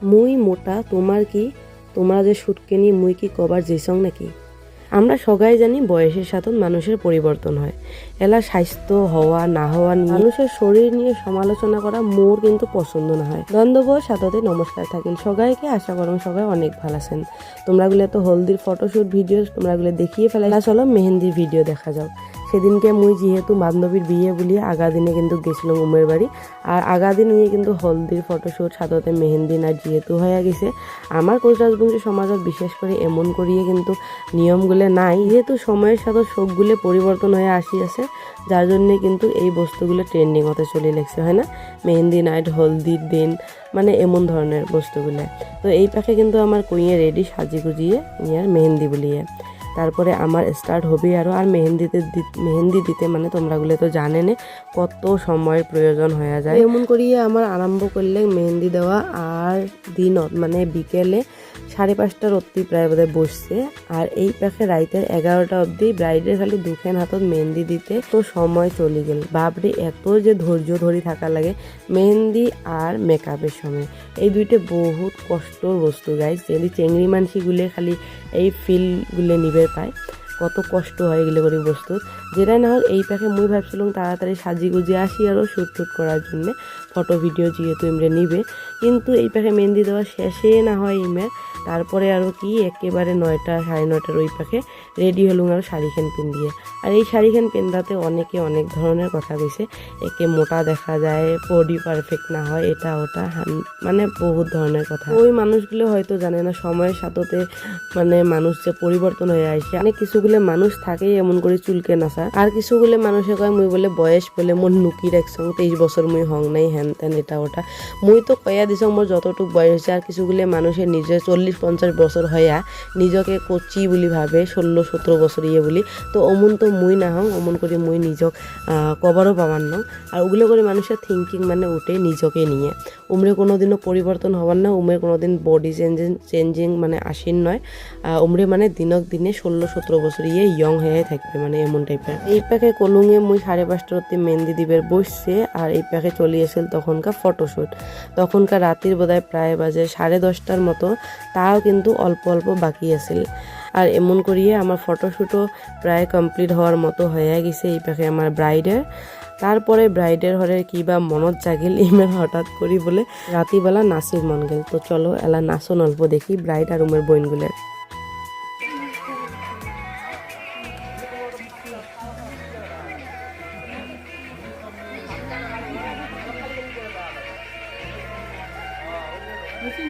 মুই মোটা তোমার কি, তোমরা যে সুটকেনি মুই কি কবার যেসং নাকি। আমরা সবাই জানি বয়সের সাথে মানুষের পরিবর্তন হয়। এলা স্বাস্থ্য হওয়া না হওয়া নিয়ে মানুষের শরীর নিয়ে সমালোচনা করা মোর কিন্তু পছন্দ না হয়। দ্বন্দ্ব সাথে নমস্কার থাকিল সবাইকে, আশা করুন সবাই অনেক ভালো আছেন। তোমরাগুলো তো হলদির ফটোশুট ভিডিও তোমরাগুলো দেখিয়ে ফেলাই, চলো মেহেন্দির ভিডিও দেখা যাও। সেদিনকে মুই যেহেতু বান্ধবীর বিয়ে বলিয়ে আগা দিনে কিন্তু গেছিলাম উমের বাড়ি, আর আগা দিন নিয়ে কিন্তু হলদির ফটোশুট সাথে মেহেন্দি নাচ যেহেতু হয়ে গেছে। আমার কোচ রাজবংশী সমাজত বিশেষ করে এমন করিয়ে কিন্তু নিয়মগুলো নাই, যেহেতু সময়ের সাথে শোকগুলো পরিবর্তন হয়ে আসি আছে, যার জন্যে কিন্তু এই বস্তুগুলো ট্রেন্ডিং হতে চলে লেগছে, হয় না? মেহেন্দি নাইট, হলদির দিন, মানে এমন ধরনের বস্তুগুলো। তো এই পাখে কিন্তু আমার কইয়ে রেডি সাজি গুজিয়ে ইয়ার মেহেন্দি বলিয়ে তারপরে আমার স্টার্ট হবে আর মেহেন্দি দিতে মানে তোমরাগুলো তো জানেনে কত সময়ের প্রয়োজন হয়ে যায়। এমন করিয়ে আমার আরম্ভ করলে মেহেন্দি দেওয়া, আর দিনত মানে বিকেলে 5:30টার অবধি প্রায় বোধহয় বসছে। আর এই পাখে রাইতের 11টা অবধি ব্রাইডের খালি দুখান হাতত মেহেন্দি দিতে তো সময় চলে গেল। বাপরে, এত যে ধৈর্য ধরে থাকা লাগে মেহেন্দি আর মেকআপের সময়, এই দুইটা বহুত কষ্টর বস্তু গাইজ। যদি চেংড়ি মানসিগুলো খালি এই ফিলগুলো নিবে পায়, কত কষ্ট হয় এগুলো করে বস্তু। যেটাই না হোক এই পাখে মুই ভাবছিলাম তাড়াতাড়ি সাজি গুজিয়ে আসি আরও শ্যুট করার জন্যে, ফটো ভিডিও যেহেতু ইমরে নিবে। কিন্তু এই পাখে মেহেন্দি দেওয়া শেষে না হয় ইমের, তারপরে আরও কি একেবারে 9টা 9:30টার ওই পাখে রেডি হলুম আরও শাড়িখান পিন্দিয়ে। আর এই শাড়িখান পেন্দাতে অনেকে অনেক ধরনের কথা কইছে, একে মোটা দেখা যায়, বডি পারফেক্ট না হয়, এটা ওটা মানে বহুত ধরনের কথা। ওই মানুষগুলো হয়তো জানে না সময়ের সাথে মানে মানুষ যে পরিবর্তন হয়ে আসে। অনেক কিছুগুলো মানুষ থাকেই এমন করে চুলকে নাচা, আর কিছুগুলো মানুষে কয় মুই বলে বয়স বলে মোর নুকি রাখছং, 23 বছর মুই হং নাই, হ্যান ত্যান এটা ওটা। মুই তো কয়া দিছ মোর যতটুকু বয়স হয়েছে। আর কিছুগুলো মানুষের নিজে 40-50 বছর হইয়া নিজকে কচি বলি ভাবে, 16-17 বছর ইয়ে বলি। তো অমন তো মুই না হং, অমন করে মুই নিজক কবারও পাবার ন। আর ওগুলো করে মানুষের থিঙ্কিং মানে উঠে নিজকে নিয়ে উমরে কোনোদিনও পরিবর্তন হবার না, উমরে কোনোদিন বডি চেঞ্জিং মানে আসেন নয়। উমরে মানে দিনক দিনে 16-17 বছর ইয়ে ইয়ং হয়ে থাকবে, মানে এমন টাইপের। এই প্যাকে কলুঙে মুই 5:30টার অব্দি মেহেন্দি দিবের বসছে। আর এই প্যাকে চলে এসেছিল তখনকার ফটোশ্যুট। তখনকার রাতের বোধহয় প্রায় বাজে 10:30টার মতো, তাও কিন্তু অল্প অল্প বাকি আছিল। আর এমন করিয়ে আমার ফটোশ্যুটও প্রায় কমপ্লিট হওয়ার মতো হয়ে গেছে এই প্যাকে আমার ব্রাইডের। তারপরে ব্রাইডের হরে কিবা মনত জাগিল ইমের হঠাৎ করি বলে রাতিবেলা নাচির মন গেল। তো চলো এলা নাচন অল্প দেখি ব্রাইড আর উমের বোনগুলোর।